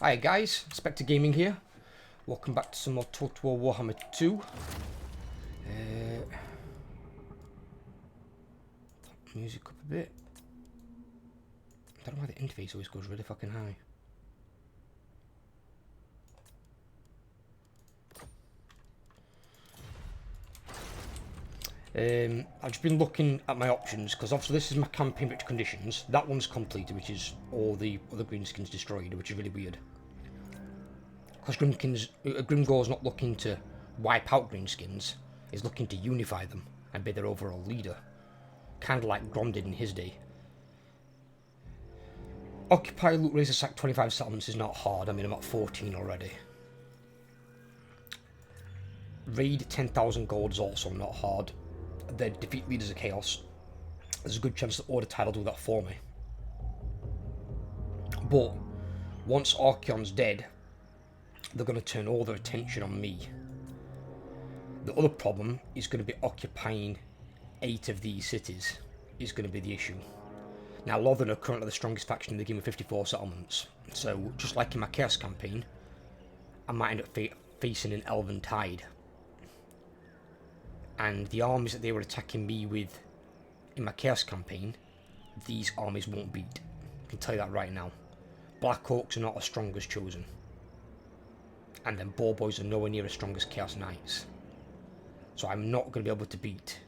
Hi guys, SpectreGaming here. Welcome back to some more Total War Warhammer 2. Music up a bit. I don't know why the interface always goes really fucking high. I've just been looking at my options because obviously this is my campaign rich conditions. That one's completed, which is all the other greenskins destroyed, which is really weird. Because Grimgor's not looking to wipe out greenskins, he's looking to unify them and be their overall leader. Kind of like Grom did in his day. Occupy, loot, razor, sack 25 settlements is not hard. I mean, I'm at 14 already. Raid 10,000 gold is also not hard. The defeat leaders of chaos. There's a good chance that Order Tide will do that for me. But once Archeon's dead, they're going to turn all their attention on me. The other problem is going to be occupying 8 of these cities is going to be the issue. Now, Lothern are currently the strongest faction in the game with 54 settlements. So, just like in my Chaos campaign, I might end up facing an Elven Tide. And the armies that they were attacking me with in my Chaos campaign, these armies won't beat. I can tell you that right now. Black Orcs are not as strong as Chosen. And then Boar Boys are nowhere near as strong as Chaos Knights. So I'm not going to be able to beat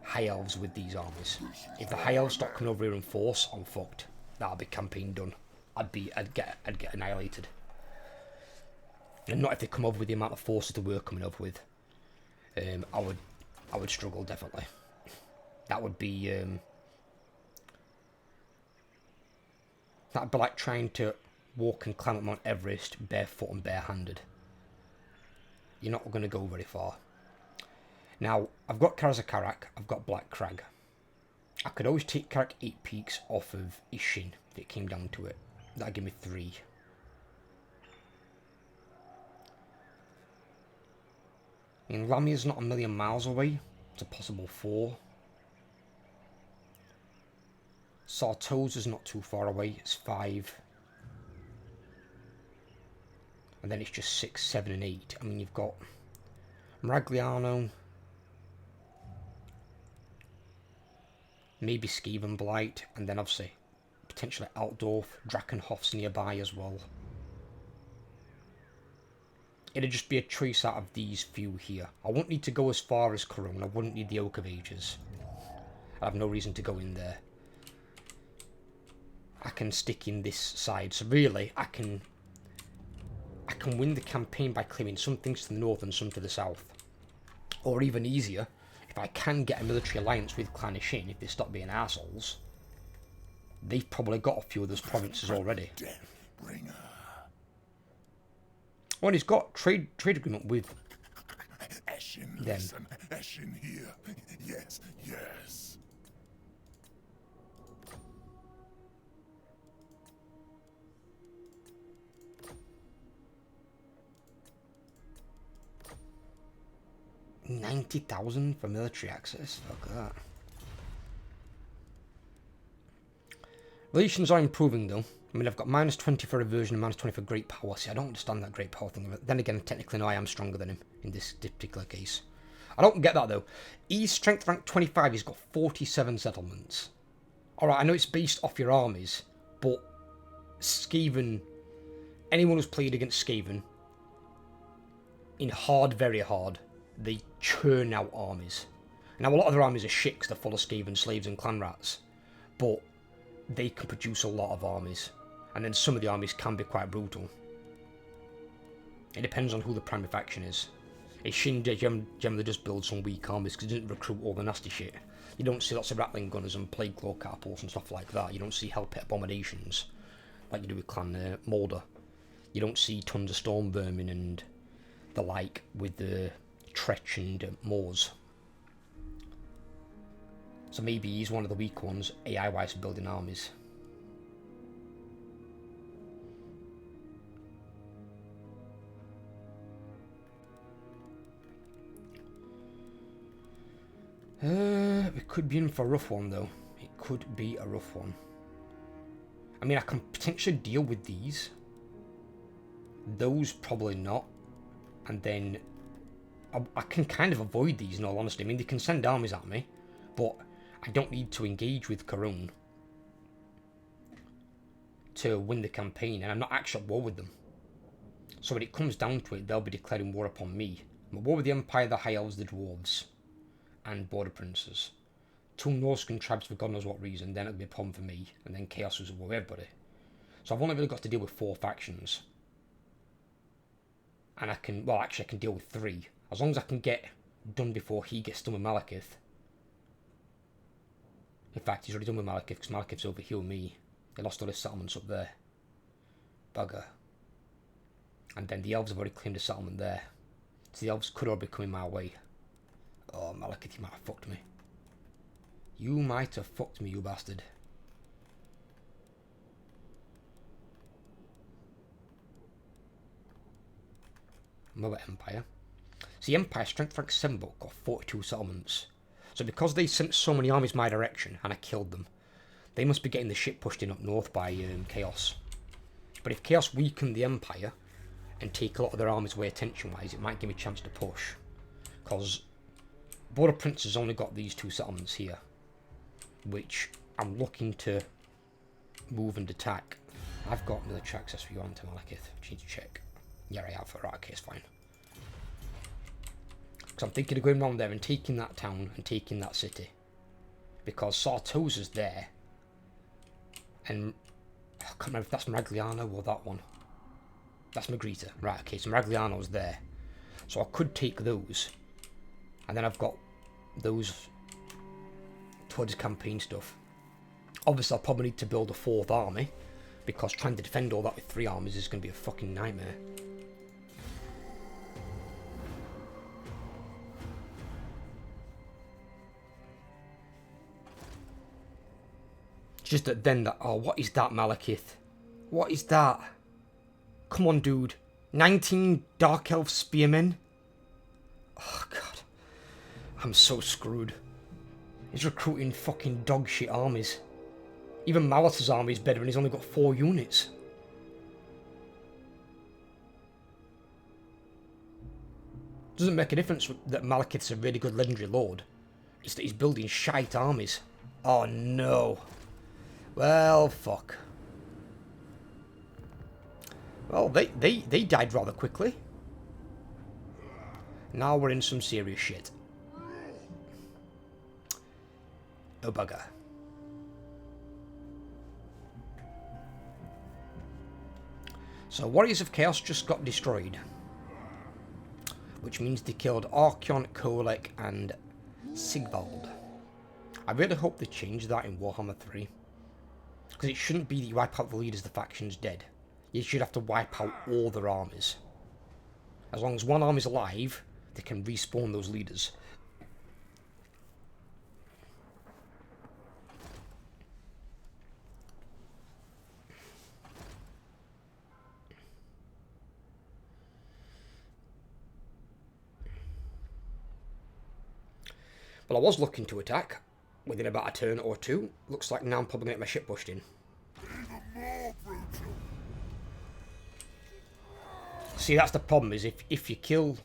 High Elves with these armies. If the High Elves start coming over here in force, I'm fucked. That'll be campaign done. I'd get annihilated. And not if they come over with the amount of forces that we're coming over with. I would struggle definitely. That would be that'd be like trying to walk and climb up Mount Everest barefoot and barehanded. You're not going to go very far. Now, I've got Karazakarak, I've got Black Crag. I could always take Karak 8 Peaks off of Ishin if it came down to it. That'd give me 3. I mean, Lamia's not a million miles away. It's a possible 4. Sartosa's not too far away. It's 5. And then it's just 6, 7 and 8. I mean, you've got Maragliano. Maybe Skaven Blight. And then obviously, potentially Altdorf. Drakenhof's nearby as well. It'd just be a choice out of these few here. I wouldn't need to go as far as Corona. I wouldn't need the Oak of Ages. I have no reason to go in there. I can stick in this side. So really, I can win the campaign by claiming some things to the north and some to the south. Or even easier, if I can get a military alliance with Clan Ishin, if they stop being assholes, they've probably got a few of those provinces already. Oh, and he's got trade agreement with Eshin, them. listen. Eshin here. Yes, yes. $90,000 for military access. Fuck that. Relations are improving though. I mean, I've got -20 for reversion and -20 for great power. See, I don't understand that great power thing. Then again, technically, no, I am stronger than him in this particular case. I don't get that though. He's strength rank 25. He's got 47 settlements. Alright, I know it's based off your armies, but Skaven, anyone who's played against Skaven, in hard, very hard, they churn out armies. Now, a lot of their armies are shit because they're full of Skaven slaves and clan rats, but they can produce a lot of armies. And then some of the armies can be quite brutal. It depends on who the primary faction is. Ishin generally just builds some weak armies because it doesn't recruit all the nasty shit. You don't see lots of rattling gunners and plague claw catapults and stuff like that. You don't see hellpit abominations like you do with Clan Mulder. You don't see tons of storm vermin and the like with the Tretch and Moors. So maybe he's one of the weak ones, AI-wise, for building armies. It could be in for a rough one, though. It could be a rough one. I mean, I can potentially deal with these. Those probably not. And then I can kind of avoid these in all honesty. I mean, they can send armies at me, but I don't need to engage with Karun to win the campaign, and I'm not actually at war with them. So when it comes down to it, they'll be declaring war upon me. I'm at war with the Empire, the High Elves, the Dwarves, and Border Princes. 2 Norscan tribes for God knows what reason, then it'll be a problem for me, and then Chaos was at war with everybody. So I've only really got to deal with 4 factions. And I can, well actually I can deal with 3. As long as I can get done before he gets done with Malekith. In fact, he's already done with Malekith, because Malekith's over here with me. They lost all his settlements up there. Bugger. And then the elves have already claimed a settlement there. So the elves could all be coming my way. Oh, Malekith, you might have fucked me. You might have fucked me, you bastard. Another Empire. See, Empire, Strength Rank 7 book, got 42 settlements. So because they sent so many armies my direction, and I killed them, they must be getting the shit pushed in up north by Chaos. But if Chaos weaken the Empire, and take a lot of their armies away attention-wise, it might give me a chance to push. Because Border Prince has only got these 2 settlements here, which I'm looking to move and attack. I've got military access for you onto Malekith. I need to check. Yeah, I have. Right, okay, it's fine. Because I'm thinking of going around there and taking that town and taking that city. Because Sartosa's there. And I can't remember if that's Maragliano or that one. That's Magritta. Right, okay, so Maragliano's there. So I could take those. And then I've got those towards campaign stuff. Obviously, I'll probably need to build a 4th army. Because trying to defend all that with 3 armies is going to be a fucking nightmare. Just that then that, oh, what is that, Malekith? What is that? Come on, dude. 19 Dark Elf Spearmen? Oh, God. I'm so screwed. He's recruiting fucking dog shit armies. Even Malice's army is better and he's only got 4 units. Doesn't make a difference that Malekith's a really good legendary lord. It's that he's building shite armies. Oh, no. Well, fuck. Well, they died rather quickly. Now we're in some serious shit. Oh, bugger. So, Warriors of Chaos just got destroyed. Which means they killed Archeon, Kolek, and Sigvald. I really hope they change that in Warhammer 3. Because it shouldn't be that you wipe out the leaders, the faction's dead. You should have to wipe out all their armies. As long as one army's alive, they can respawn those leaders. Well, I was looking to attack within about a turn or 2. Looks like now I'm probably going to get my ship pushed in. See, that's the problem, is if you kill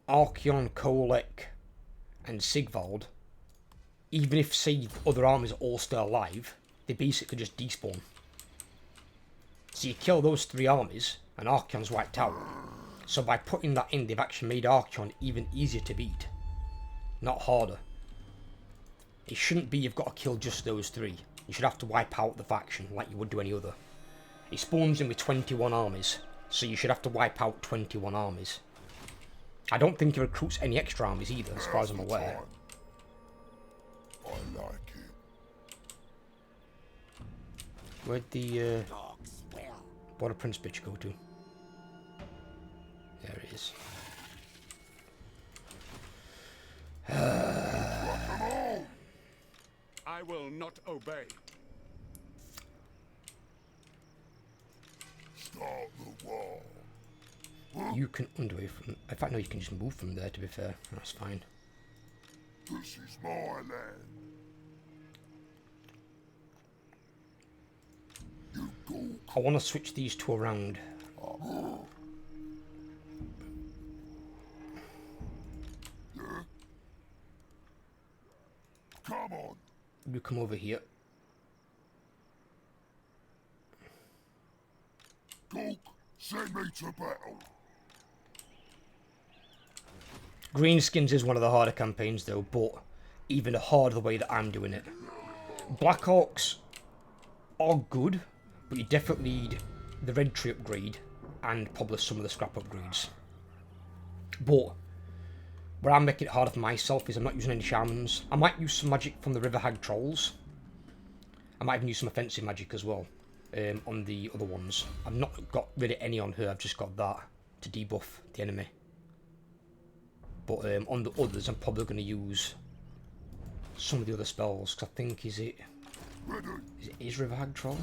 Archeon, Kolek, and Sigvald, even if, say, other armies are all still alive, they basically just despawn. So you kill those 3 armies, and Archeon's wiped out. So by putting that in, they've actually made Archeon even easier to beat. Not harder. It shouldn't be you've got to kill just those 3. You should have to wipe out the faction like you would do any other. It spawns in with 21 armies, so you should have to wipe out 21 armies. I don't think it recruits any extra armies either, as far as I'm aware. I like it. Where'd the Border Prince bitch go to? There it is. I will not obey. Start the war. You can underway from... In fact, no, you can just move from there, to be fair. That's fine. This is my land. I want to switch these two around. Yeah? Come on. You come over here. Cook, send me to battle. Greenskins is one of the harder campaigns though, but even harder the way that I'm doing it. Black Orcs are good, but you definitely need the red tree upgrade and probably some of the scrap upgrades. But where I'm making it harder for myself is I'm not using any shamans. I might use some magic from the River Hag trolls. I might even use some offensive magic as well on the other ones. I've not got really any on her, I've just got that to debuff the enemy. But on the others, I'm probably going to use some of the other spells. Cause I think, is it River Hag Troll?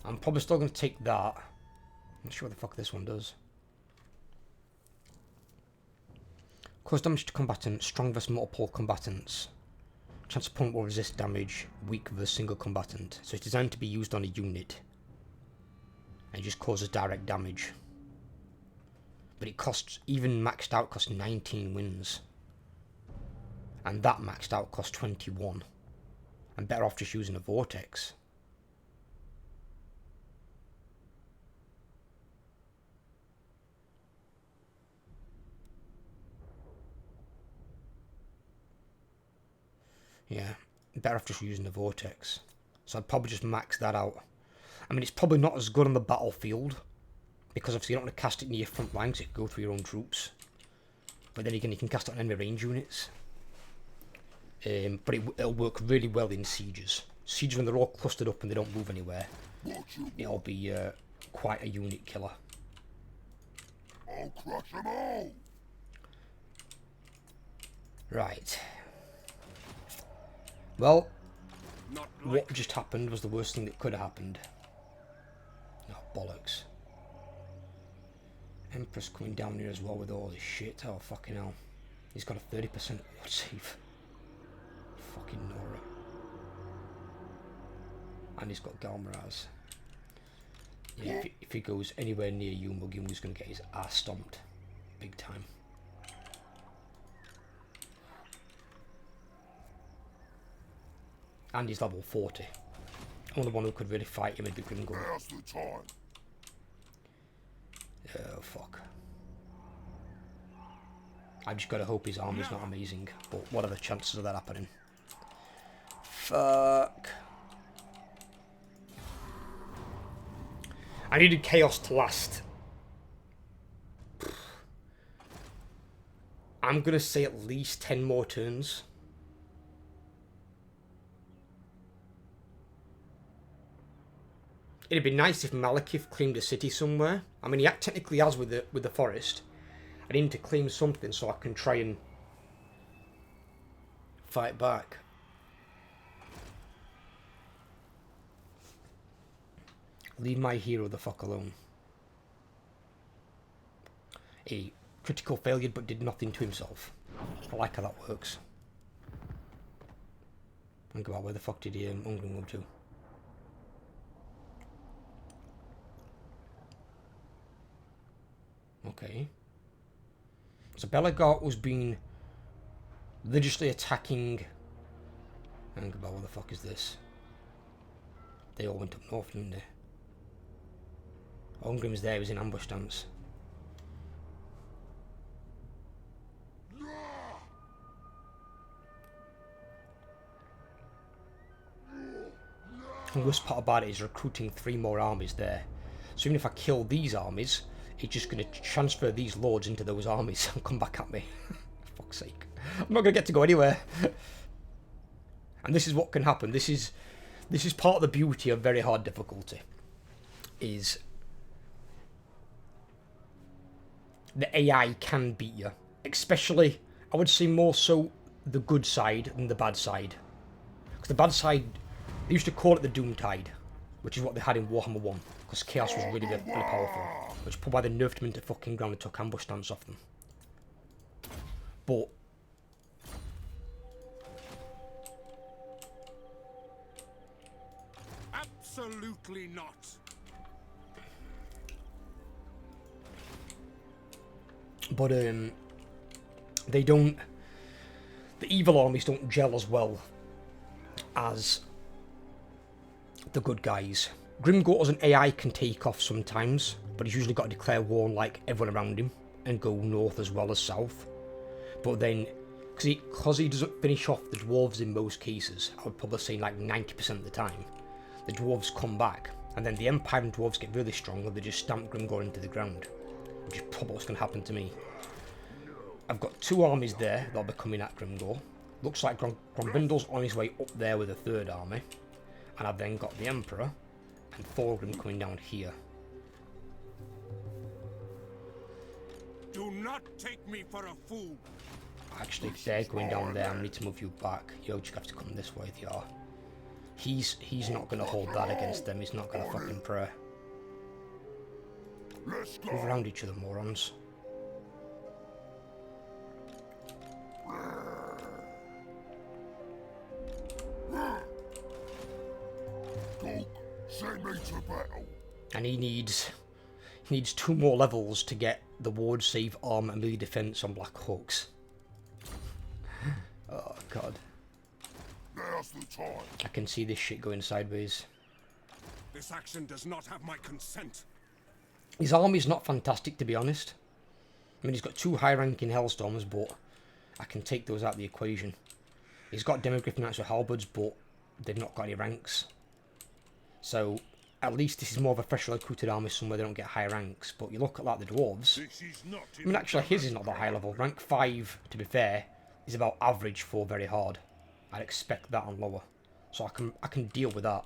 I'm probably still going to take that. I'm not sure what the fuck this one does. Cause damage to combatant, strong versus multiple combatants. Chance opponent will resist damage, weak versus single combatant. So it's designed to be used on a unit. And it just causes direct damage. But it costs, even maxed out, costs 19 wins. And that maxed out costs 21. I'm better off just using a vortex. Yeah, better off just using the vortex. So I'd probably just max that out. I mean, it's probably not as good on the battlefield, because obviously you don't want to cast it near your front lines, it can go through your own troops. But then again, you can cast it on enemy range units. But it'll work really well in sieges. Sieges, when they're all clustered up and they don't move anywhere, it'll be quite a unit killer. I'll crush them all. Right. Well, what just happened was the worst thing that could have happened. Oh, bollocks. Empress coming down here as well with all this shit. Oh, fucking hell. He's got a 30% save. Fucking Nora. And he's got Galmaraz. Yeah, if he goes anywhere near Yumug, Yumug's going to get his ass stomped. Big time. And he's level 40. Only one who could really fight him would be Grimgor. Now's the time. Oh, fuck. I just gotta hope his army's not amazing. But what are the chances of that happening? Fuck. I needed chaos to last. I'm gonna say at least 10 more turns. It'd be nice if Malekith claimed a city somewhere. I mean, he technically has with the forest. I need him to claim something so I can try and fight back. Leave my hero the fuck alone. A critical failure but did nothing to himself. I like how that works. Think about where the fuck did he Ungrim go to? Okay. So Belagart was being religiously attacking. Think about what the fuck is this? They all went up north, didn't they? Ungrim's there, he was in ambush stance. The worst part about it is recruiting 3 more armies there. So even if I kill these armies, it's just going to transfer these lords into those armies and come back at me. For fuck's sake. I'm not going to get to go anywhere. And this is what can happen. This is part of the beauty of very hard difficulty. Is the AI can beat you. Especially, I would say more so the good side than the bad side. Because the bad side, they used to call it the Doomtide, which is what they had in Warhammer 1. Because Chaos was really, really powerful. Which is probably why they nerfed them into fucking ground and took ambush stance off them. But Absolutely not. But they don't. The evil armies don't gel as well as the good guys. Grimgor's an AI can take off sometimes, but he's usually got to declare war on like everyone around him and go north as well as south. But then, because he doesn't finish off the dwarves in most cases, I would probably say like 90% of the time, the dwarves come back, and then the Empire and dwarves get really strong, and they just stamp Grimgor into the ground, which is probably what's going to happen to me. I've got 2 armies there that'll be coming at Grimgor. Looks like Gromvindel's on his way up there with a 3rd army, and I've then got the Emperor and Thorgrim coming down here. Do not take me for a fool. Actually, if they're going down there, I need to move you back. You'll just have to come this way if you are. He's not going to hold that against them. He's not going to fucking pray. Move around each other, morons. And he needs 2 more levels to get the ward save, arm, and melee defense on Black Hawks. Oh god. Now's the time. I can see this shit going sideways. This action does not have my consent. His army's not fantastic, to be honest. I mean, he's got 2 high-ranking Hellstorms, but I can take those out of the equation. He's got Demogryph Knights with halberds, but they've not got any ranks. So, at least this is more of a freshly recruited army somewhere they don't get high ranks. But you look at like the dwarves. I mean, actually his is not that high level. Rank 5, to be fair, is about average for very hard. I'd expect that on lower. So I can deal with that.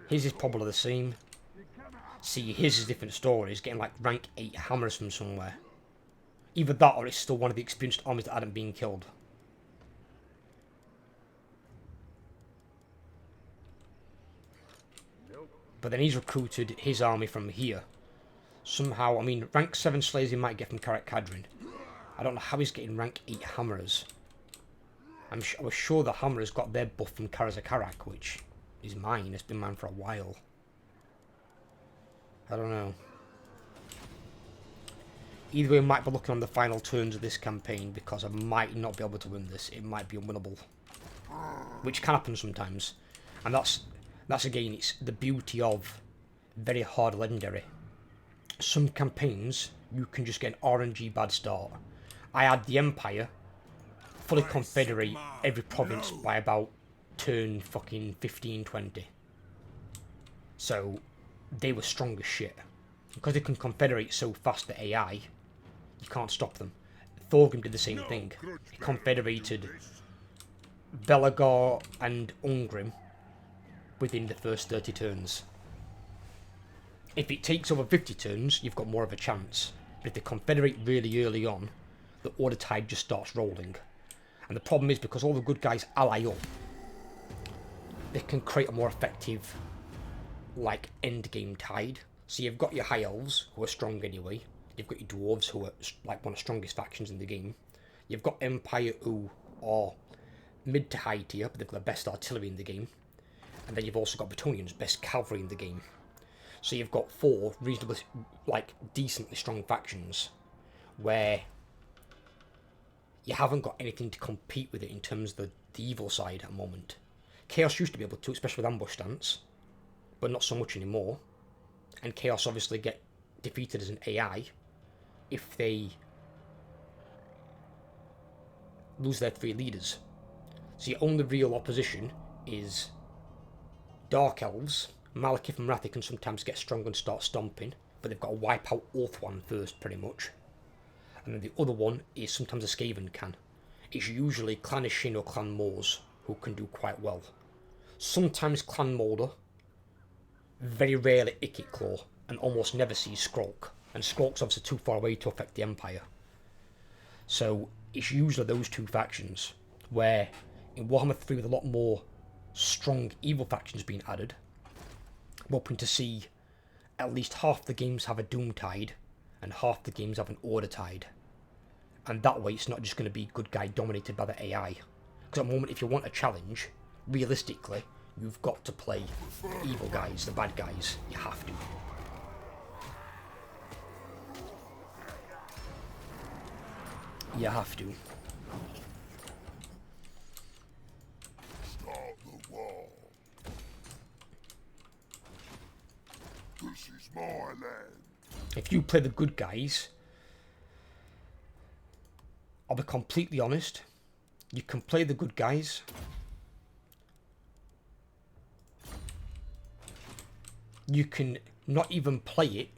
His is probably the same. See, his is a different story. He's getting like rank 8 hammers from somewhere. Either that or it's still one of the experienced armies that hadn't been killed. But then he's recruited his army from here. Somehow, I mean, rank 7 slayers he might get from Karak Kadrin. I don't know how he's getting rank 8 hammerers. I was sure the hammerers got their buff from Karak, which is mine. It's been mine for a while. I don't know. Either way, I might be looking on the final turns of this campaign because I might not be able to win this. It might be unwinnable. Which can happen sometimes. And that's again, it's the beauty of very hard legendary. Some campaigns, you can just get an RNG bad start. I had the Empire fully confederate every province by about turn fucking 15, 20. So, they were strong as shit. Because they can confederate so fast to AI, you can't stop them. Thorgrim did the same thing. He confederated Belagor and Ungrim within the first 30 turns. If it takes over 50 turns, you've got more of a chance. But if they confederate really early on, the order tide just starts rolling. And the problem is, because all the good guys ally up, they can create a more effective, like, endgame tide. So you've got your high elves, who are strong anyway. You've got your dwarves, who are like one of the strongest factions in the game. You've got Empire, who are mid to high tier, but they've got the best artillery in the game. And then you've also got Bretonnians, best cavalry in the game. So you've got 4 reasonably, like, decently strong factions, where you haven't got anything to compete with it in terms of the evil side at the moment. Chaos used to be able to, especially with ambush stance, but not so much anymore. And Chaos obviously get defeated as an AI if they lose their 3 leaders. So your only real opposition is Dark Elves. Malekith and Wrathi can sometimes get strong and start stomping, but they've got to wipe out Ulthuan first, pretty much. And then the other one is sometimes a Skaven can. It's usually Clan Ishin or Clan Moors who can do quite well. Sometimes Clan Moulder, very rarely Ikit Claw, and almost never sees Skrulk. And Skrulk's obviously too far away to affect the Empire. So it's usually those 2 factions, where in Warhammer 3 with a lot more strong evil factions being added, we're hoping to see at least half the games have a Doom Tide and half the games have an Order Tide. And that way it's not just going to be good guy dominated by the AI. Because at the moment, if you want a challenge, realistically, you've got to play the evil guys, the bad guys. You have to. You have to. Start the war. This is my land. If you play the good guys, I'll be completely honest, you can play the good guys. You can not even play it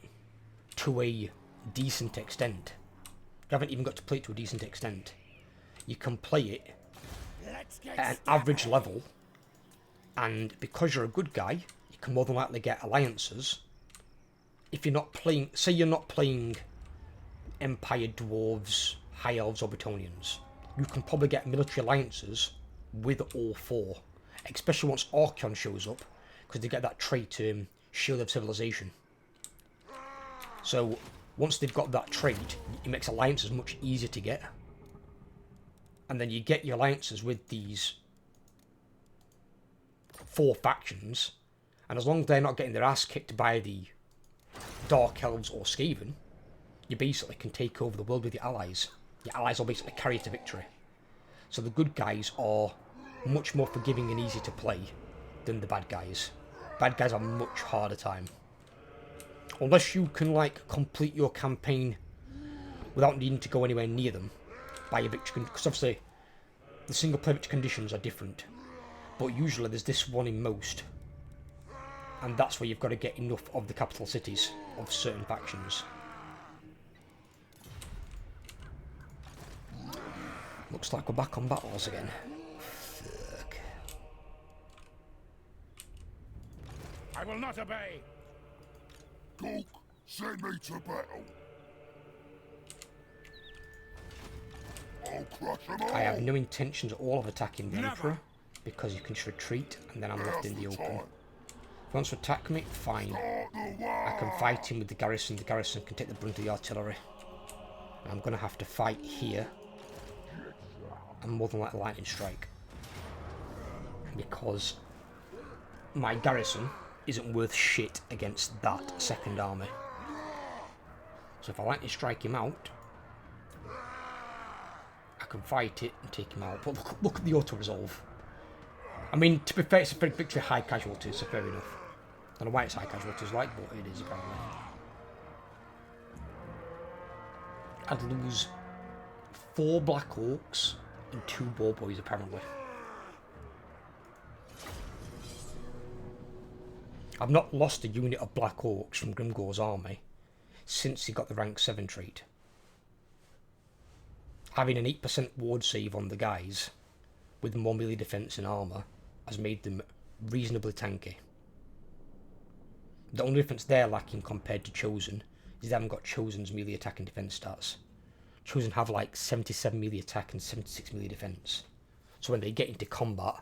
to a decent extent. You haven't even got to play it to a decent extent. You can play it at an average level, and because you're a good guy, you can more than likely get alliances. If you're not playing, say you're not playing Empire, Dwarves, High Elves or Bretonnians, you can probably get military alliances with all four, especially once Archeon shows up, because they get that trait, Shield of Civilization. So once they've got that trait, it makes alliances much easier to get. And then you get your alliances with these four factions, and as long as they're not getting their ass kicked by the Dark Elves or Skaven, you basically can take over the world with your allies. Your allies will basically carry you to victory. So the good guys are much more forgiving and easy to play than the bad guys. Bad guys are much harder time. Unless you can, like, complete your campaign without needing to go anywhere near them by your victory, because obviously the single player victory conditions are different. But usually there's this one in most. And that's where you've got to get enough of the capital cities of certain factions. Looks like we're back on battles again. Fuck. I will not obey. Gork, send me to battle. I'll crush them all. I have no intentions at all of attacking the Emperor, because you can just retreat and then I'm left in the open. If he wants to attack me, fine. I can fight him with the garrison can take the brunt of the artillery. And I'm going to have to fight here. And more than likely lightning strike. Because my garrison isn't worth shit against that second army. So if I lightning strike him out, I can fight it and take him out. But look at the auto-resolve. I mean, to be fair, it's a victory high casualties, so fair enough. I don't know why it's high casualties like, but it is apparently. I'd lose 4 Black Orcs and 2 Boar Boys apparently. I've not lost a unit of Black Orcs from Grimgor's army since he got the rank 7 trait. Having an 8% ward save on the guys with more melee defense and armor has made them reasonably tanky. The only difference they're lacking compared to Chosen is they haven't got Chosen's melee attack and defense stats. Chosen have like 77 melee attack and 76 melee defense. So when they get into combat,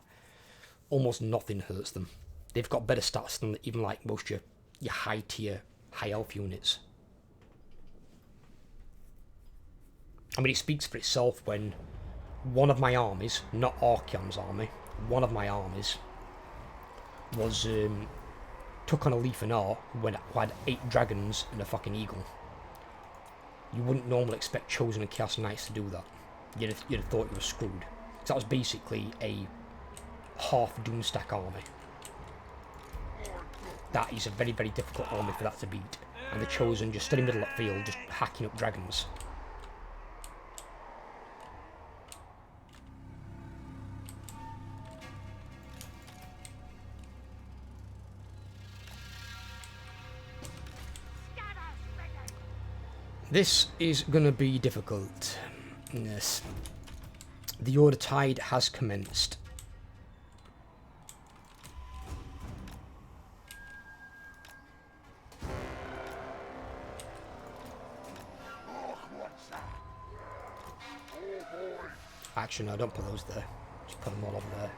almost nothing hurts them. They've got better stats than even like most your high tier, high elf units. I mean, it speaks for itself when one of my armies, not Archeon's army, one of my armies was took on a Leaf and R who had 8 dragons and a fucking eagle. You wouldn't normally expect Chosen and Chaos Knights to do that. You'd have thought you were screwed. Because that was basically a half Doomstack army. That is a very, very difficult army for that to beat. And the Chosen just stood in the middle of the field, just hacking up dragons. This is going to be difficult. Yes. The Order Tide has commenced. Actually, no, don't put those there. Just put them all over there.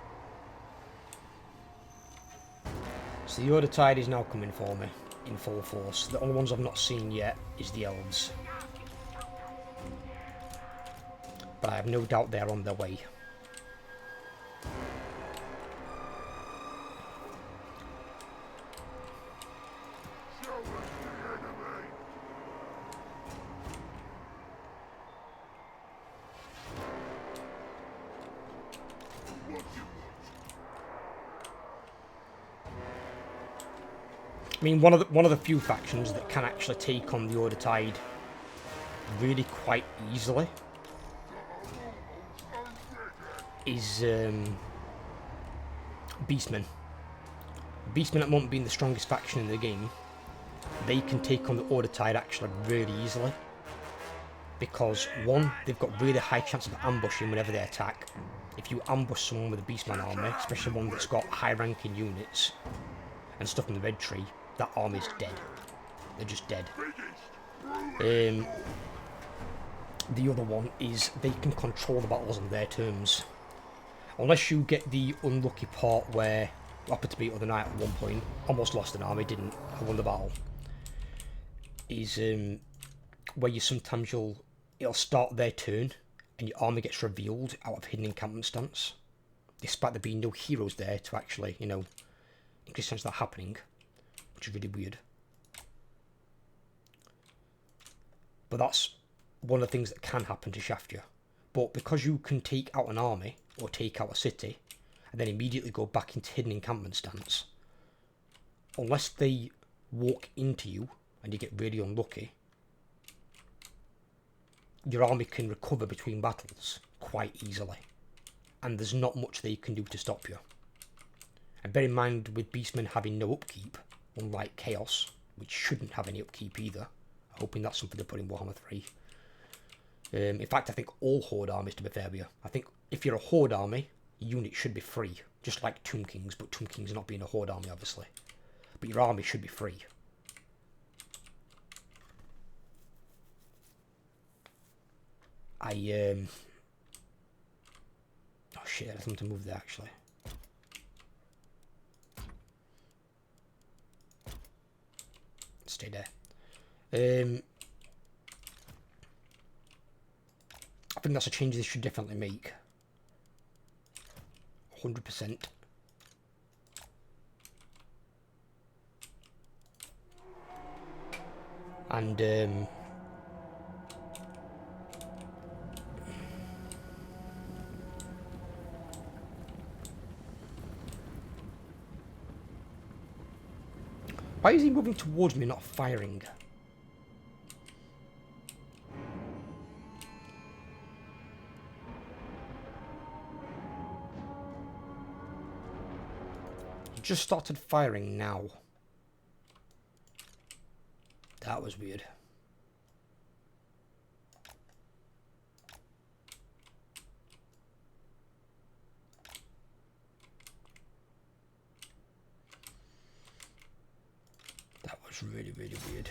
So the Order Tide is now coming for me in full force. The only ones I've not seen yet is the Elves. But I have no doubt they're on their way. I mean, one of the few factions that can actually take on the Order Tide really quite easily is Beastmen. Beastmen at the moment being the strongest faction in the game, they can take on the Order Tide actually really easily. Because, one, they've got really high chance of ambushing whenever they attack. If you ambush someone with a Beastman army, especially one that's got high-ranking units and stuff in the red tree, that army's dead. They're just dead. The other one is they can control the battles on their terms. Unless you get the unlucky part where I happened to beat other night at one point, almost lost an army, didn't, I won the battle. Is where you sometimes it'll start their turn and your army gets revealed out of hidden encampment stance, despite there being no heroes there to actually, you know, increase chance of that happening, which is really weird. But that's one of the things that can happen to shaft you. But because you can take out an army or take out a city and then immediately go back into hidden encampment stance, unless they walk into you and you get really unlucky, your army can recover between battles quite easily, and there's not much they can do to stop you. And bear in mind, with Beastmen having no upkeep, unlike Chaos, which shouldn't have any upkeep either, hoping that's something to put in Warhammer 3. In fact, I think all Horde armies, to be fair with you, I think if you're a Horde army, unit should be free, just like Tomb Kings, but Tomb Kings not being a Horde army, obviously. But your army should be free. Oh shit, there's something to move there actually. Stay there. I think that's a change they should definitely make. 100%. And why is he moving towards me, not firing? He just started firing now. That was weird. That was really, really weird.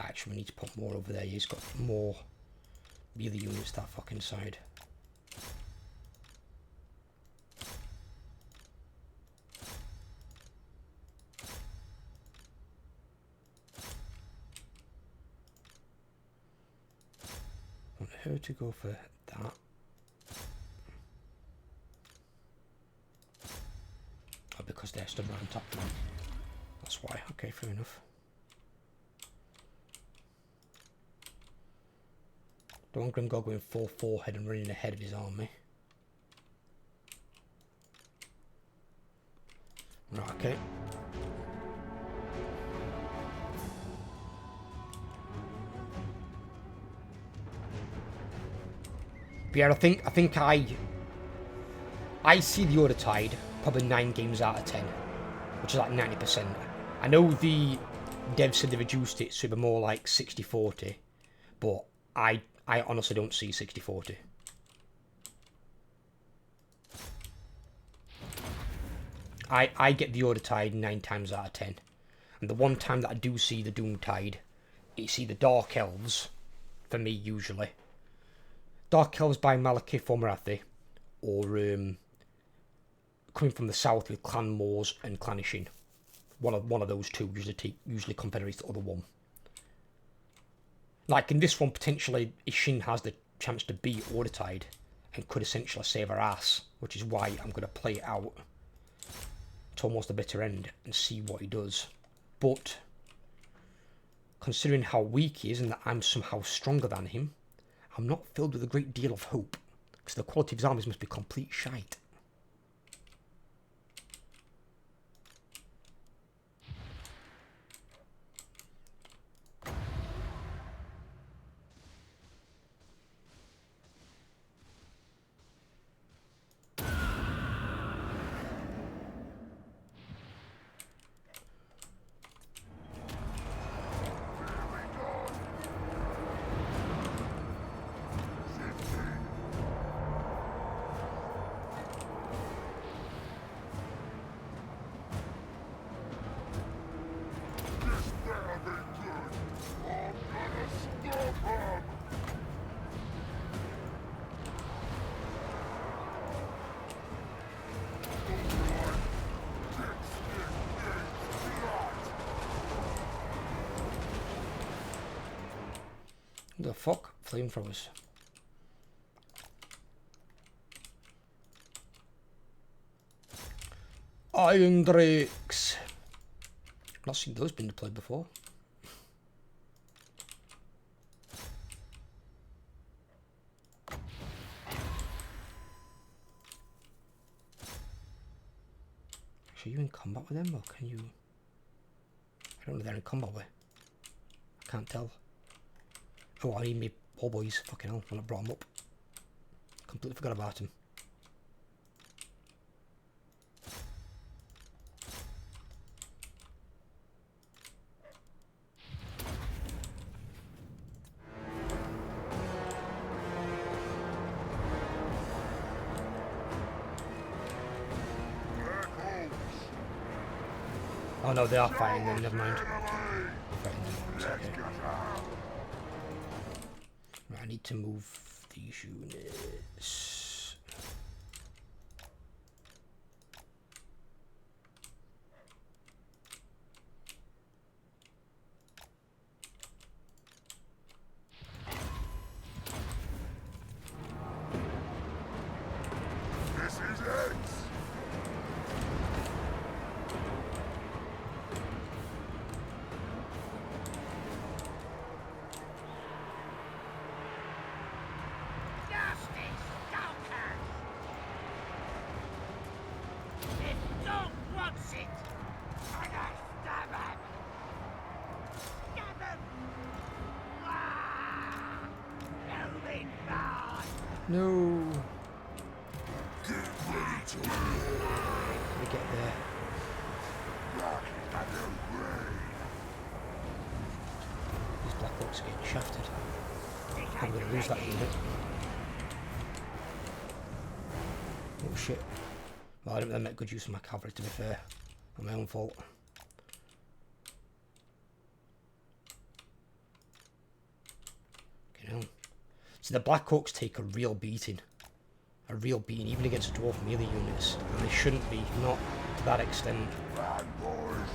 Actually, we need to put more over there. He's got more melee units that fucking side. I want her to go for that. Oh, because they're stood right on top of them. That's why. Okay, fair enough. Don't want Grimgor going full forehead and running ahead of his army. Right, okay. But yeah, I think I see the Order Tide probably 9 games out of 10, which is like 90%. I know the devs said they reduced it so it'd be more like 60-40, but I honestly don't see 60-40. I get the Order Tide 9 times out of 10. And the one time that I do see the Doom Tide, it's either Dark Elves, for me usually. Dark Elves by Malekith or Marathi, or coming from the south with Clan Moors and Clan Ishin. One of those two usually confederates the other one. Like in this one, potentially Ishin has the chance to beat Order Tide and could essentially save her ass, which is why I'm going to play it out to almost the bitter end and see what he does. But considering how weak he is and that I'm somehow stronger than him, I'm not filled with a great deal of hope, because the quality of his armies must be complete shite. The fuck? Flamethrowers. Iron Drakes. Not seen those being deployed before. Are you in combat with them, or can you? I don't know if they're in combat with. I can't tell. Oh, I need me poor boys. Fucking hell, when I brought them up. Completely forgot about him. Oh no, they are fighting them, never mind. Fighting them, it's okay. Right, I need to move these units. This is it! No. Get ready to Let me get there. rock and away. These Black Orcs are getting shafted. I'm going to lose that unit. Oh shit. Well, I didn't really make good use of my cavalry, to be fair. On my own fault. Okay, now. See, the Black Orcs take a real beating. A real beating, even against dwarf melee units. And they shouldn't be, not to that extent. Bad boys.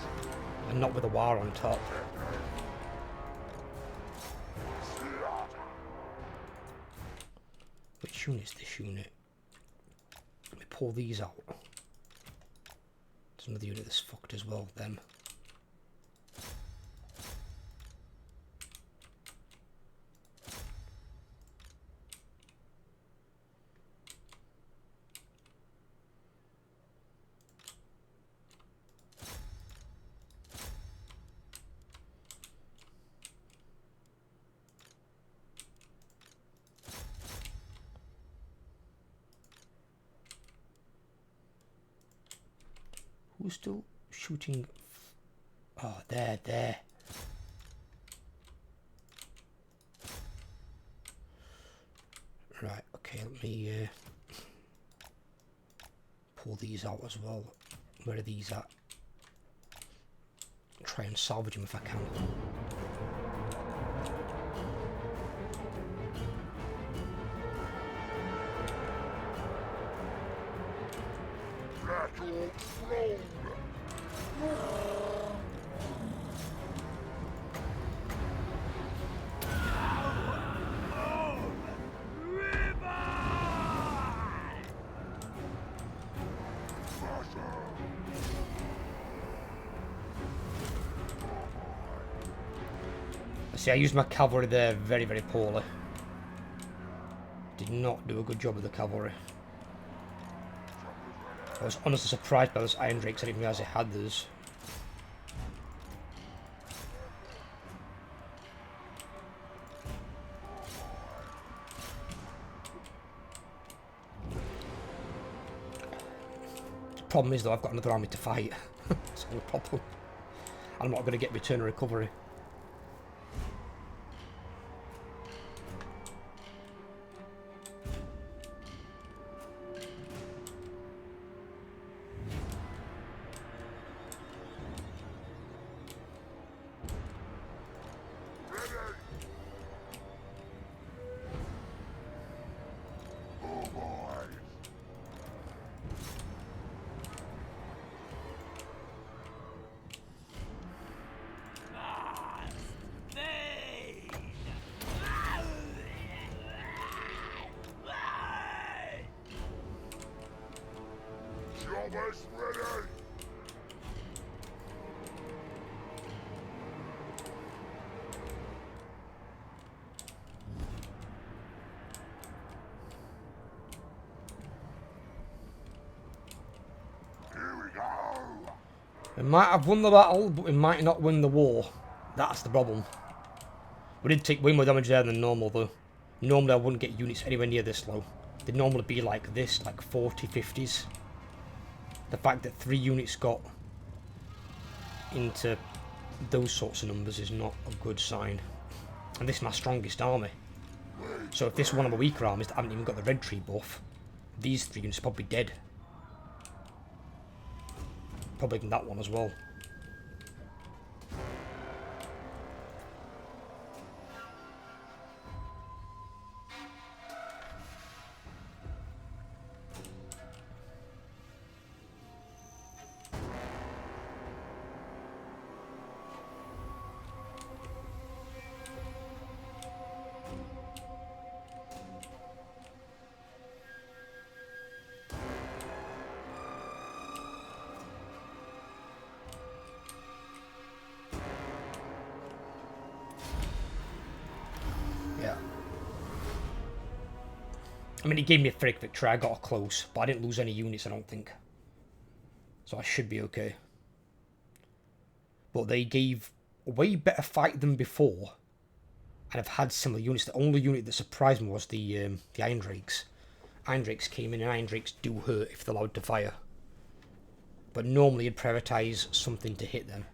And not with a war on top. Which unit is this unit? Let me pull these out. There's another unit that's fucked as well, them. Who's still shooting? Oh, there. Right, okay, let me pull these out as well. Where are these at? Try and salvage them if I can. Battle throne. See, I used my cavalry there very, very poorly. Did not do a good job of the cavalry. I was honestly surprised by those Iron Drakes. I didn't realise they had those. The problem is though, I've got another army to fight. That's the problem. I'm not going to get return or recovery. Almost ready. Here we go. We might have won the battle, but we might not win the war. That's the problem. We did take way more damage there than normal though. Normally I wouldn't get units anywhere near this low. They'd normally be like this, like 40, 50s. The fact that 3 units got into those sorts of numbers is not a good sign. And this is my strongest army. So if this is one of my weaker armies that haven't even got the red tree buff, these 3 units are probably dead. Probably in that one as well. Yeah. I mean, it gave me a freak victory. I got close, but I didn't lose any units, I don't think. So I should be okay. But they gave a way better fight than before. And I've had similar units. The only unit that surprised me was the Iron Drakes. Iron Drakes came in, and Iron Drakes do hurt if they're allowed to fire. But normally you'd prioritise something to hit them.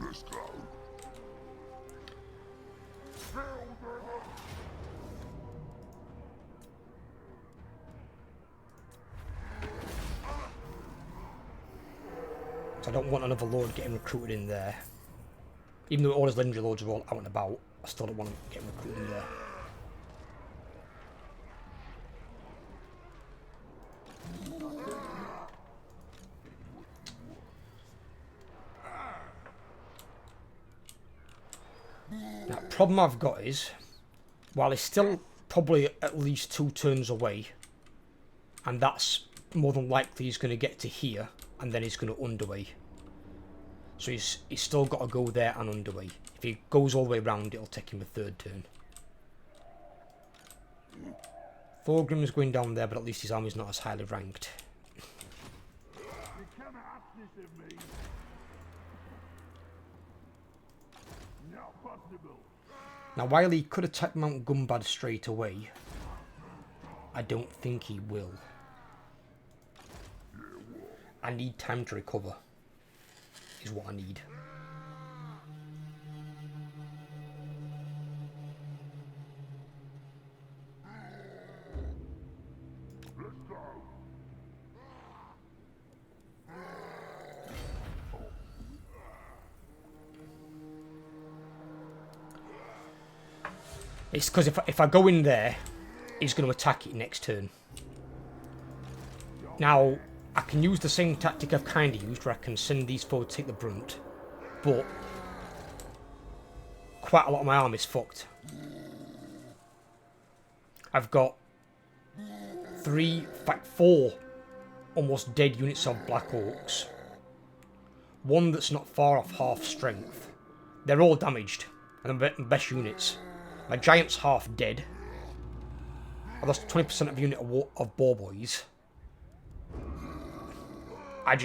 Let's go. So I don't want another lord getting recruited in there. Even though all his legendary lords are all out and about, I still don't want him getting recruited in there. Now, the problem I've got is, while he's still probably at least 2 turns away, and that's more than likely he's going to get to here, and then he's going to underway. So he's still got to go there and underway. If he goes all the way around, it'll take him a 3rd turn. Thorgrim is going down there, but at least his army's not as highly ranked. Now, while he could attack Mount Gumbad straight away, I don't think he will. I need time to recover, is what I need. It's because if I go in there, he's going to attack it next turn. Now, I can use the same tactic I've kind of used, where I can send these forward to take the brunt, but quite a lot of my army's fucked. I've got 4 almost dead units of Black Orcs. One that's not far off half strength. They're all damaged, and they're my best units. My giant's half dead. I lost 20% of a unit of boar boys. I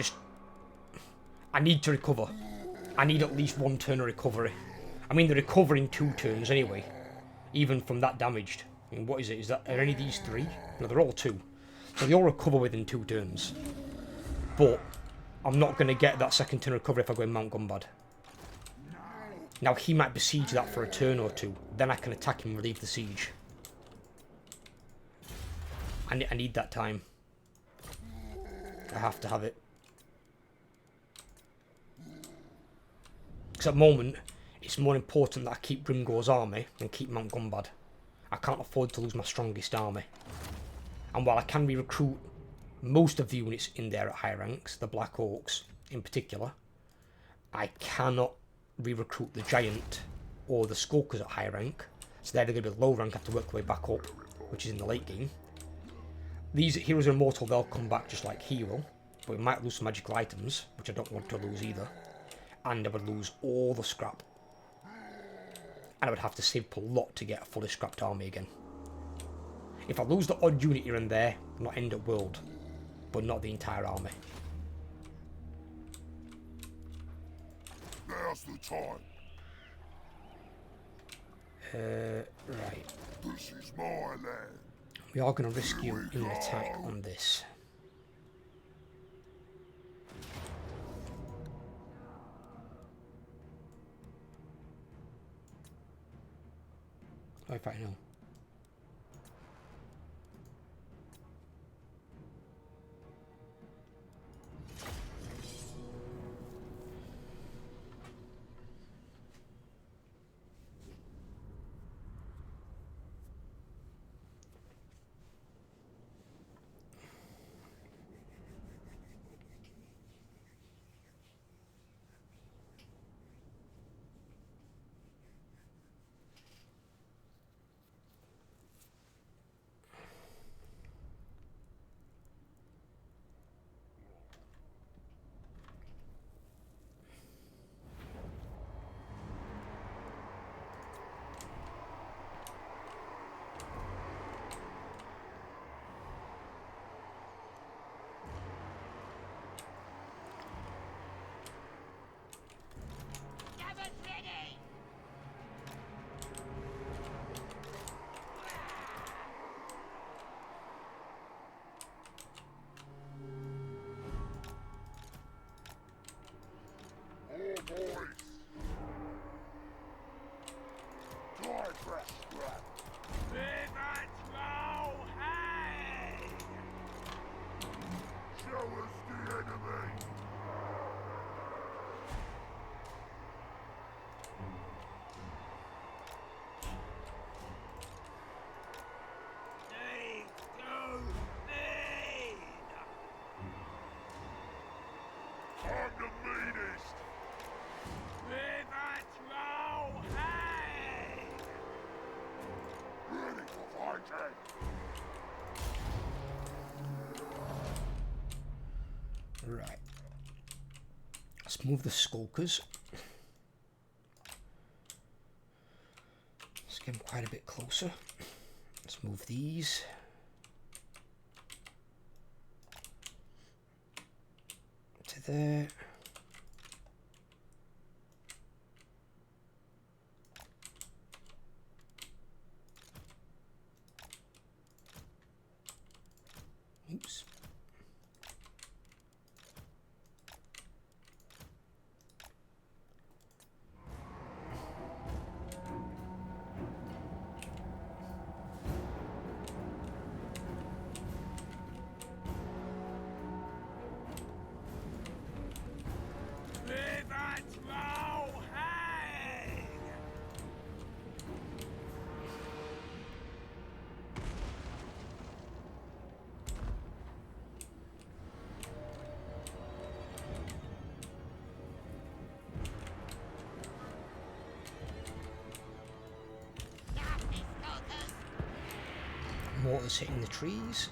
need to recover. I need at least 1 turn of recovery. I mean, they're recovering 2 turns anyway, even from that damaged. I mean, what is it? Are any of these 3? No, they're all 2. So they all recover within 2 turns. But I'm not going to get that 2nd turn recovery if I go in Mount Gumbad. Now, he might besiege that for a turn or 2. Then I can attack him and relieve the siege. I need that time. I have to have it. Because at the moment, it's more important that I keep Grimgor's army than keep Mount Gumbad. I can't afford to lose my strongest army. And while I can re-recruit most of the units in there at high ranks, the Black Orcs in particular, I cannot re-recruit the Giant or the Skulkers at high rank. So they're going to be low rank, have to work their way back up, which is in the late game. These heroes are immortal, they'll come back just like he will, but we might lose some magical items, which I don't want to lose either. And I would lose all the scrap. And I would have to save up a lot to get a fully scrapped army again. If I lose the odd unit here and there, not end at world, but not the entire army. Now's the time. Right. This is my land. We are going to risk you in an attack on this. Oh, in fact, no. Right. Let's move the Skulkers. Let's get them quite a bit closer. Let's move these. To there. Oops. mortars hitting the trees.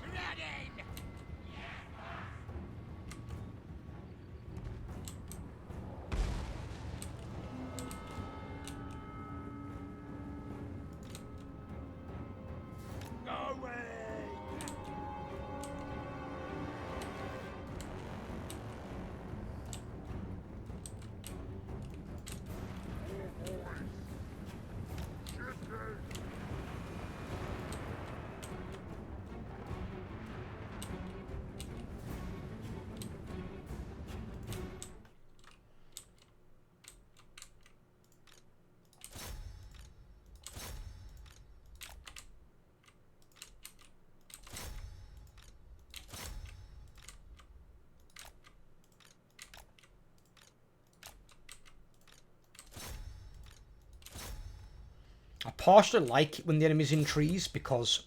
I partially like it when the enemy's in trees because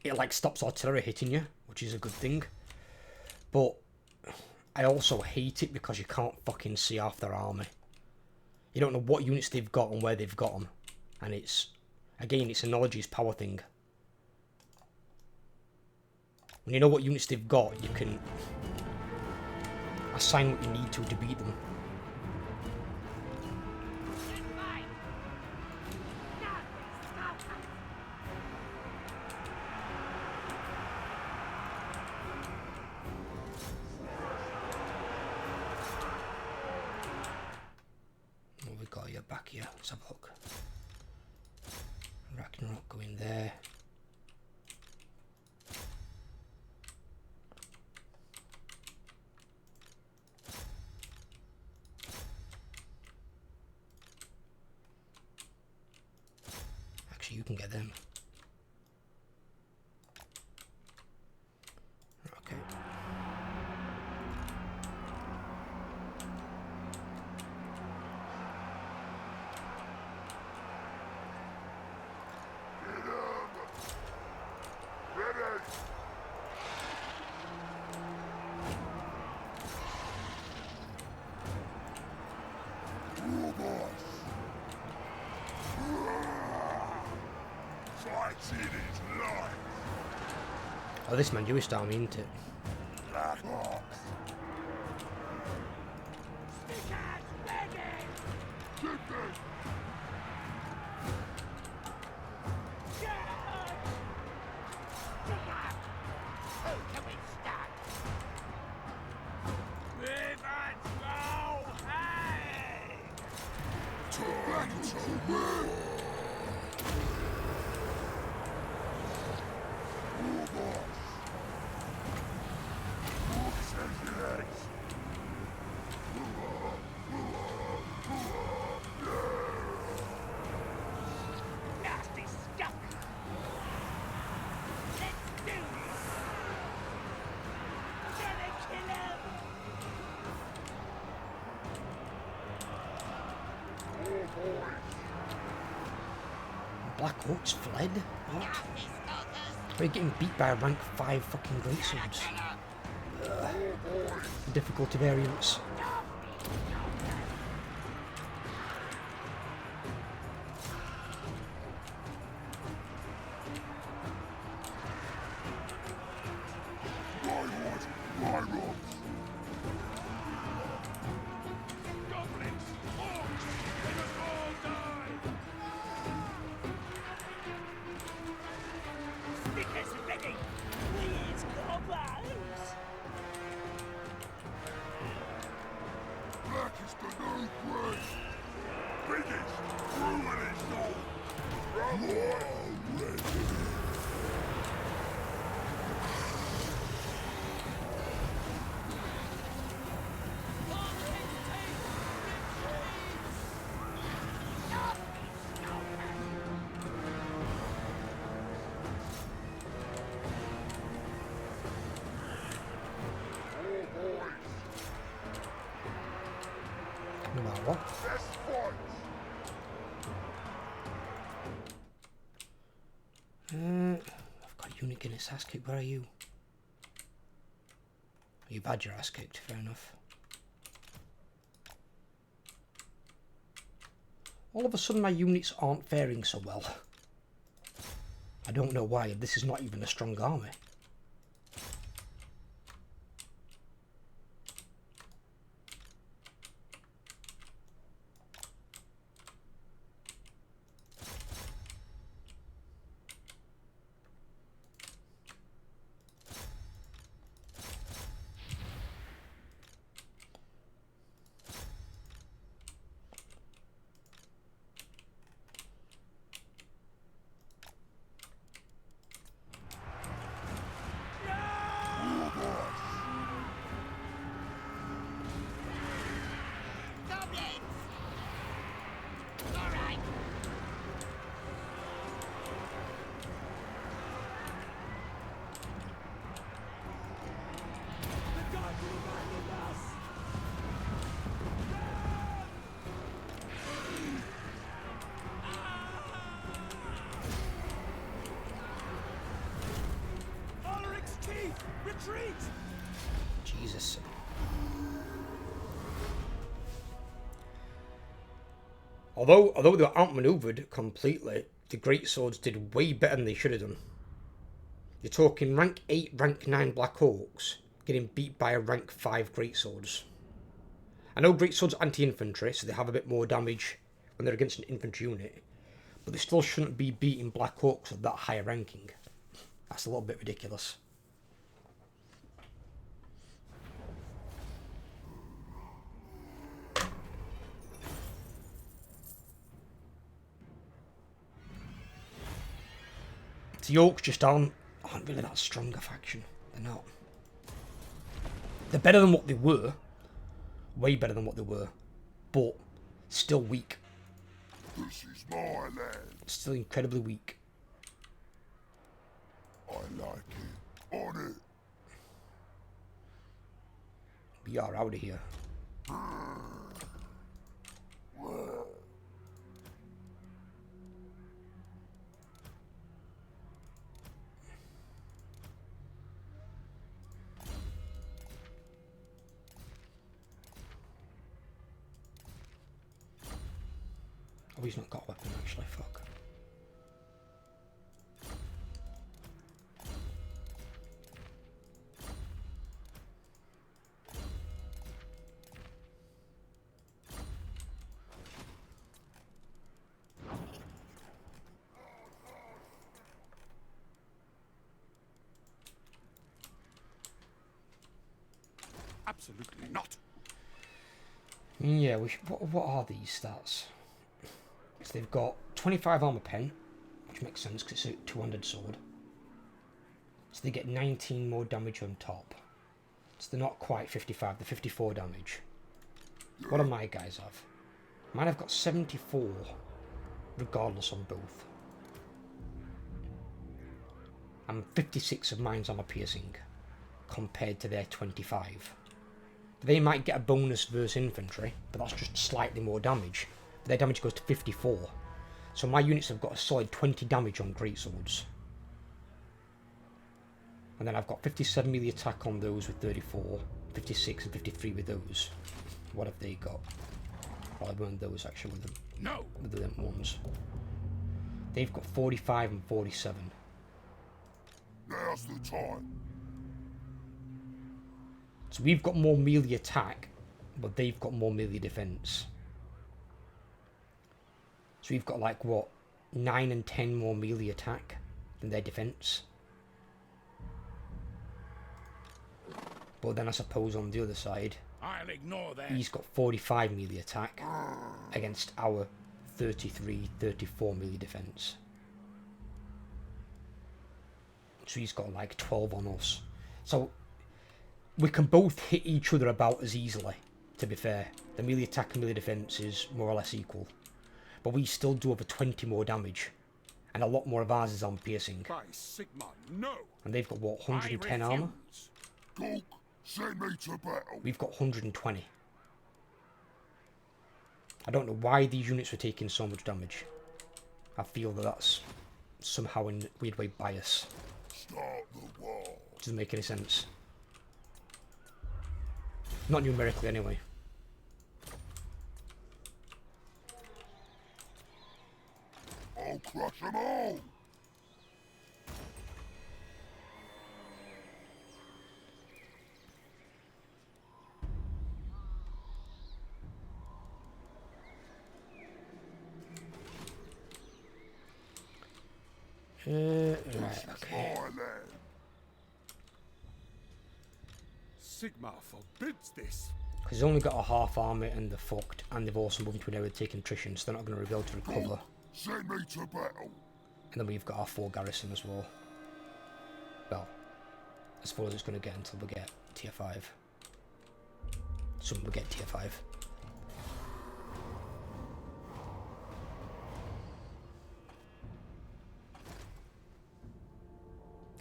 it like stops artillery hitting you, which is a good thing. But I also hate it because you can't fucking see half their army. You don't know what units they've got and where they've got them. And it's, again, it's a knowledge is power thing. When you know what units they've got, you can assign what you need to beat them. What we got here back here? Let's have a look. Ragnarok going there. Actually, you can get them. Okay. Oh, this man Jewish army, isn't it? Black Orcs fled? What? We're getting beat by a rank 5 fucking greatswords. Difficulty variants. No matter what. I've got a unit getting its ass kicked. Where are you? You've had your ass kicked, fair enough. All of a sudden my units aren't faring so well. I don't know why this is not even a strong army. Retreat! Jesus. Although they were outmaneuvered completely, the greatswords did way better than they should have done. You're talking rank 8, rank 9 Black Orcs getting beat by a rank 5 greatswords. I know greatswords are anti-infantry, so they have a bit more damage when they're against an infantry unit, but they still shouldn't be beating Black Orcs of that higher ranking. That's a little bit ridiculous. The Orcs just aren't really that strong a faction. They're not. They're better than what they were. Way better than what they were. But still weak. This is my land. Still incredibly weak. I like it. On it. We are out of here. Oh, he's not got a weapon actually, fuck. Absolutely not. Yeah, what are these stats? So they've got 25 armor pen, which makes sense because it's a two-handed sword. So they get 19 more damage on top. So they're not quite 55, they're 54 damage. What do my guys have? Mine have got 74, regardless on both. And 56 of mine's armor piercing, compared to their 25. They might get a bonus versus infantry, but that's just slightly more damage. Their damage goes to 54. So my units have got a solid 20 damage on greatswords. And then I've got 57 melee attack on those with 34, 56 and 53 with those. What have they got? Well, I burned those actually with them. No. With them ones. They've got 45 and 47. Now's the time. So we've got more melee attack, but they've got more melee defense. So we've got like what, 9 and 10 more melee attack than their defense. But then I suppose on the other side, I'll ignore that. he's got 45 melee attack against our 33, 34 melee defense. So he's got like 12 on us. So we can both hit each other about as easily, to be fair. The melee attack and melee defense is more or less equal. But we still do over 20 more damage. And a lot more of ours is on piercing. By Sigma, no. And they've got what, 110 armor? Gulk, send me to battle. We've got 120. I don't know why these units were taking so much damage. I feel that that's somehow in a weird way bias. Start the war. Doesn't make any sense. Not numerically anyway. I'll crush them all. Right, okay. Sigmar forbids this. Because he's only got a half army and they're fucked, and they've also moved to an area taking attrition, so they're not going to be able to recover. Send me to battle. And then we've got our 4 garrison as well. Well, as far as it's going to get until we get tier 5. Some we get tier 5.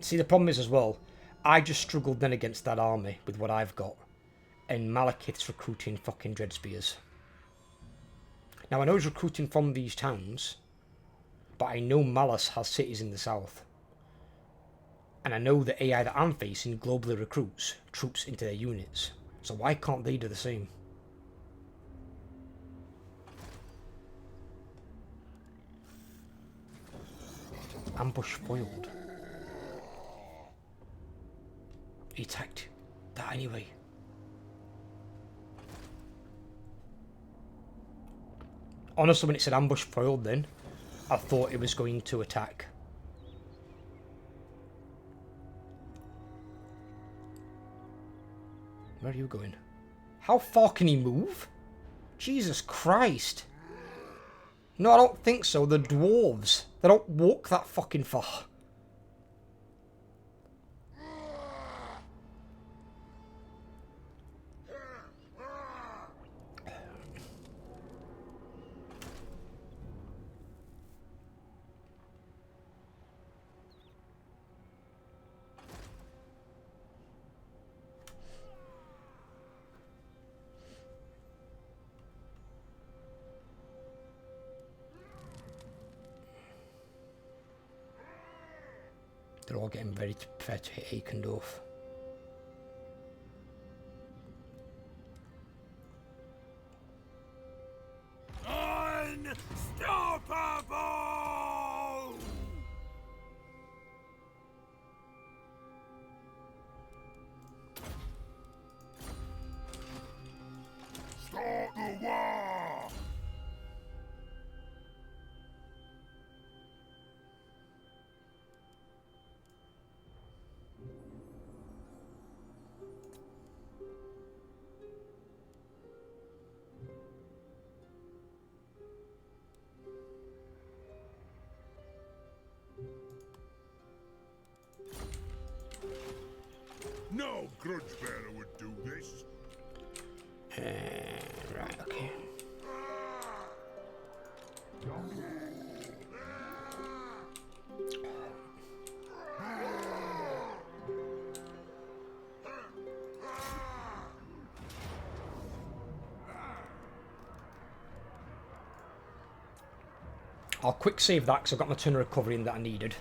See, the problem is as well, I just struggled then against that army with what I've got. And Malekith's recruiting fucking Dreadspears. Now, I know he's recruiting from these towns, but I know Malus has cities in the south. And I know the AI that I'm facing globally recruits troops into their units. So why can't they do the same? Ambush foiled. He attacked that anyway. Honestly, when it said ambush foiled then, I thought it was going to attack. Where are you going? How far can he move? Jesus Christ. No, I don't think so. The dwarves. They don't walk that fucking far. They're all getting very prepared to hit Eikendorf. Unstoppable! Start the war. No grudge bearer would do this. Right, okay. I'll quick save that because I've got my turn of recovery in that I needed.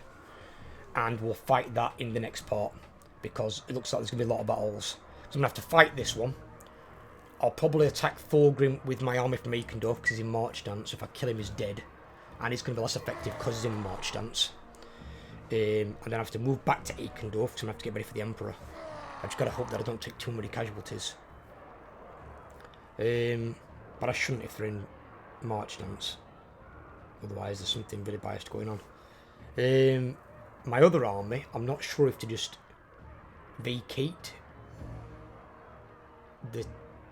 And we'll fight that in the next part. Because it looks like there's going to be a lot of battles. So I'm going to have to fight this one. I'll probably attack Thorgrim with my army from Eikendorf because he's in March Dance. If I kill him, he's dead. And he's going to be less effective because he's in March Dance. And then I have to move back to Eikendorf because I'm going to have to get ready for the Emperor. I just got to hope that I don't take too many casualties. But I shouldn't if they're in March Dance. Otherwise there's something really biased going on. My other army, I'm not sure if to just vacate the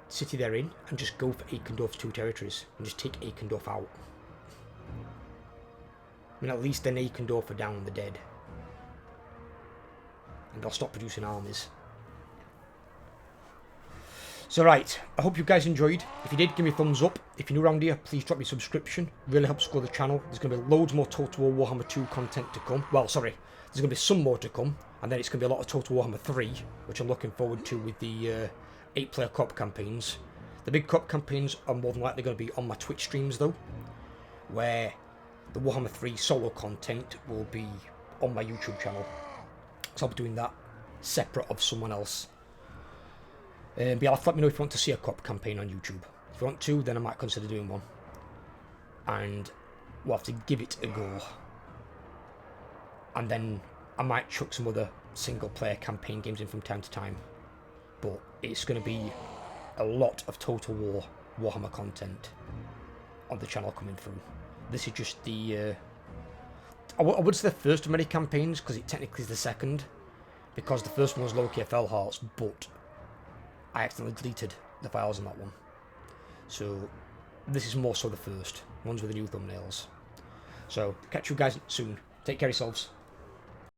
city they're in and just go for Eikendorf's 2 territories and just take Eikendorf out. I mean, at least then Eikendorf are down, the dead. And I'll stop producing armies. So right, I hope you guys enjoyed. If you did, give me a thumbs up. If you're new around here, please drop me a subscription. Really helps grow the channel. There's going to be loads more Total War Warhammer 2 content to come. Well, sorry, there's going to be some more to come. And then it's going to be a lot of Total Warhammer 3, which I'm looking forward to with the 8-player co-op campaigns. The big co-op campaigns are more than likely going to be on my Twitch streams though, where the Warhammer 3 solo content will be on my YouTube channel. So I'll be doing that separate of someone else. But you'll have to let me know if you want to see a co-op campaign on YouTube. If you want to, then I might consider doing one. And we'll have to give it a go. And then I might chuck some other single-player campaign games in from time to time. But it's going to be a lot of Total War Warhammer content on the channel coming through. This is just the... I would say the first of many campaigns, because it technically is the second. Because the first one was Loki FL Hearts, but I accidentally deleted the files on that one. So this is more so the first. Ones with the new thumbnails. So catch you guys soon. Take care of yourselves.